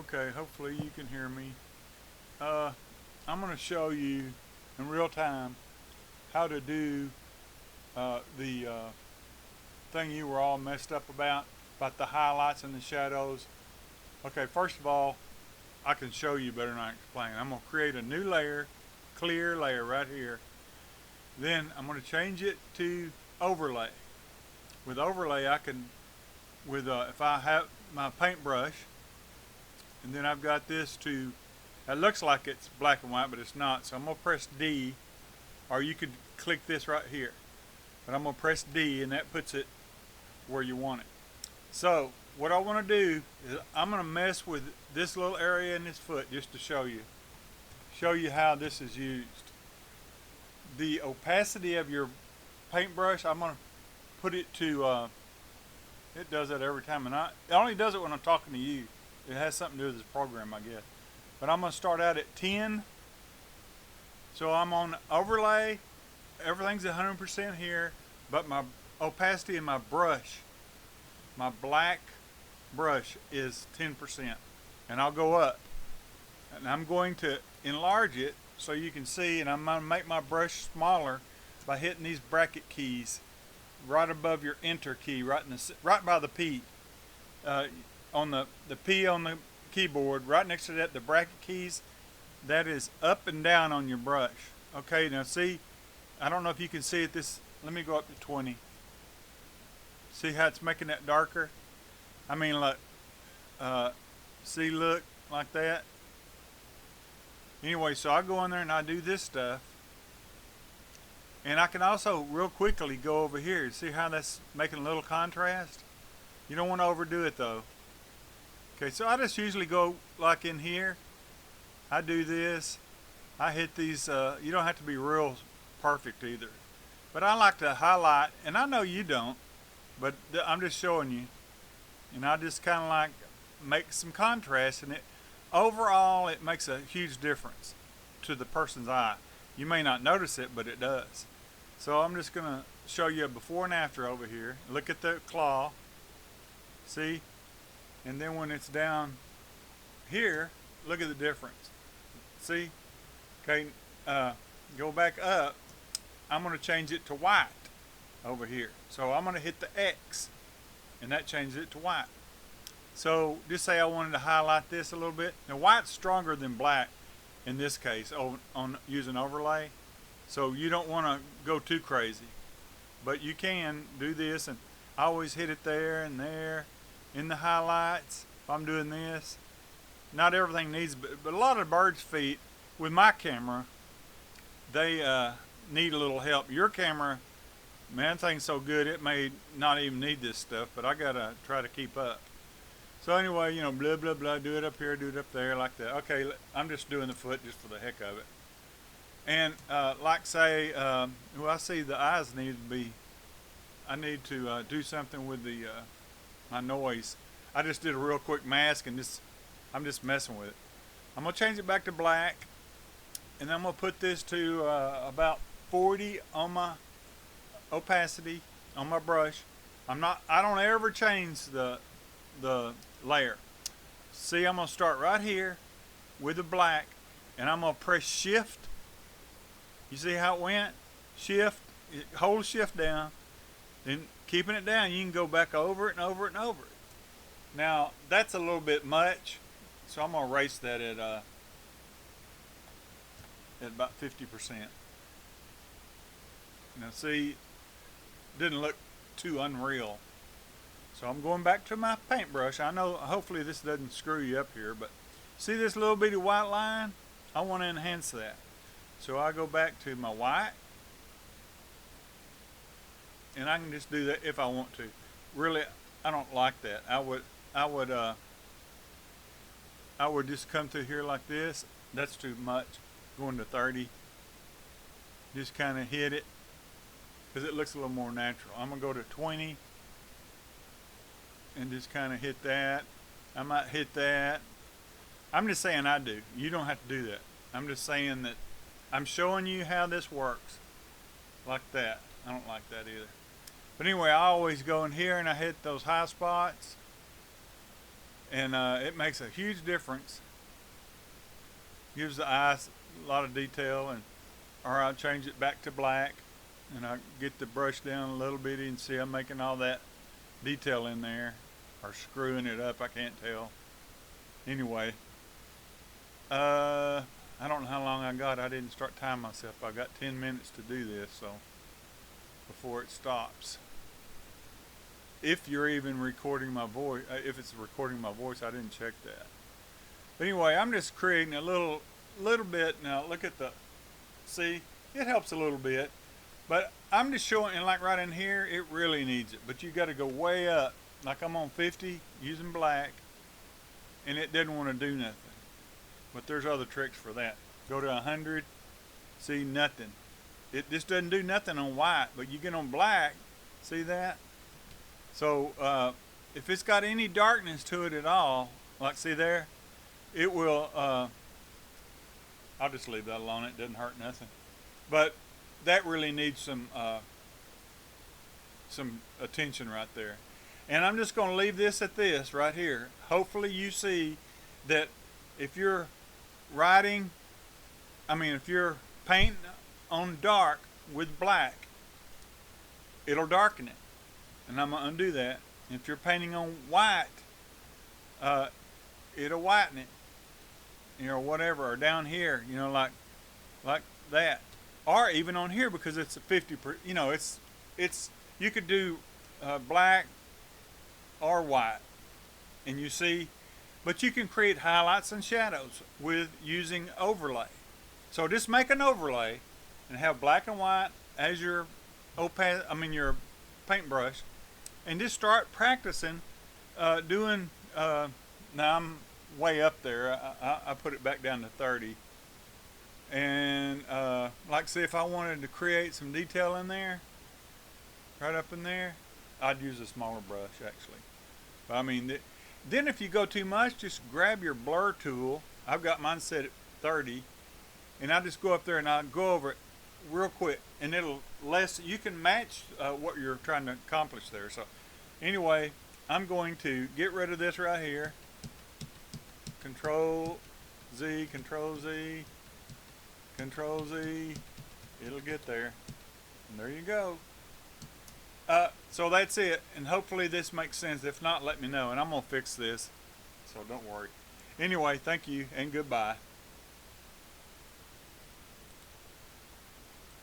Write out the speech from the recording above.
Okay, hopefully you can hear me. I'm going to show you in real time how to do the thing you were all messed up about the highlights and the shadows. Okay, first of all, I can show you better than I explain. I'm going to create a new layer, clear layer right here. Then I'm going to change it to overlay. With overlay, I can, if I have my paintbrush, and then I've got this to, it looks like it's black and white, but it's not. So I'm going to press D, or you could click this right here. But I'm going to press D, and that puts it where you want it. So what I want to do is I'm going to mess with this little area in this foot just to show you how this is used. The opacity of your paintbrush, I'm going to put it to, it does that every time, and it only does it when I'm talking to you. It has something to do with this program, I guess. But I'm going to start out at 10. So I'm on overlay. Everything's 100% here, but my opacity in my brush, my black brush, is 10%. And I'll go up. And I'm going to enlarge it so you can see, and I'm going to make my brush smaller by hitting these bracket keys right above your enter key, right by the P. On the P on the keyboard, right next to that, the bracket keys, that is up and down on your brush. Okay, now see, I don't know if you can see it. Let me go up to 20. See how it's making that darker? I mean, look, see, look, like that. Anyway, so I go in there and I do this stuff. And I can also real quickly go over here. See how that's making a little contrast? You don't want to overdo it though. Okay, so I just usually go like in here. I do this. I hit these, you don't have to be real perfect either. But I like to highlight, and I know you don't, but I'm just showing you. And I just kind of like make some contrast, and overall it makes a huge difference to the person's eye. You may not notice it, but it does. So I'm just going to show you a before and after over here. Look at the claw. See? And then when it's down here, look at the difference. See? Okay, go back up. I'm going to change it to white over here. So I'm going to hit the X, and that changes it to white. So just say I wanted to highlight this a little bit. Now white's stronger than black in this case on using overlay. So you don't want to go too crazy. But you can do this, and I always hit it there and there. In the highlights, if I'm doing this, not everything needs, but a lot of birds' feet with my camera, they need a little help. Your camera, man, thing's so good it may not even need this stuff, but I gotta try to keep up. So anyway, blah blah blah, do it up here, do it up there, like that. Okay, I'm just doing the foot just for the heck of it. And like say, I see the eyes need to be. I need to do something with the my noise. I just did a real quick mask, and I'm just messing with it. I'm gonna change it back to black, and then I'm gonna put this to about 40 on my opacity on my brush. I don't ever change the layer. See, I'm gonna start right here with the black, and I'm gonna press shift. You see how it went? Shift, hold shift down, then keeping it down, you can go back over it and over it and over it. Now, that's a little bit much, so I'm going to erase that at about 50%. Now see, didn't look too unreal. So I'm going back to my paintbrush. I know, hopefully this doesn't screw you up here, but see this little bitty white line? I want to enhance that. So I go back to my white, and I can just do that if I want to. Really, I don't like that. I would just come through here like this. That's too much. Going to 30. Just kind of hit it because it looks a little more natural. I'm gonna go to 20 and just kind of hit that. I might hit that. I'm just saying I do. You don't have to do that. I'm just saying that I'm showing you how this works. Like that. I don't like that either. But anyway, I always go in here and I hit those high spots. and it makes a huge difference. Gives the eyes a lot of detail, and or I'll change it back to black, and I get the brush down a little bitty and see I'm making all that detail in there, or screwing it up, I can't tell. Anyway, I don't know how long I got. I didn't start timing myself. I got 10 minutes to do this, so before it stops. If you're even recording my voice, if it's recording my voice, I didn't check that. But anyway, I'm just creating a little bit. Now look at the, see, it helps a little bit, but I'm just showing, and like right in here, it really needs it. But you got to go way up. Like I'm on 50 using black, and it didn't want to do nothing. But there's other tricks for that. Go to 100, see nothing. It just doesn't do nothing on white, but you get on black, see that? So if it's got any darkness to it at all, like see there, it will, I'll just leave that alone, it doesn't hurt nothing. But that really needs some attention right there. And I'm just going to leave this at this right here. Hopefully you see that if you're writing, if you're painting on dark with black, it'll darken it. And I'm going to undo that. If you're painting on white, it'll whiten it. Whatever, or down here, like that. Or even on here, because it's a 50, it's you could do black or white, and you see, but you can create highlights and shadows with using overlay. So just make an overlay and have black and white as your your paintbrush, and just start practicing doing. Now I'm way up there. I put it back down to 30, and like say if I wanted to create some detail in there, right up in there, I'd use a smaller brush actually. But then if you go too much, just grab your blur tool. I've got mine set at 30, and I just go up there and I go over it real quick, and you can match what you're trying to accomplish there. So anyway, I'm going to get rid of this right here. Control Z, Control Z, Control Z. It'll get there. And there you go. So that's it, and hopefully this makes sense. If not, let me know, and I'm going to fix this, so don't worry. Anyway, thank you, and goodbye.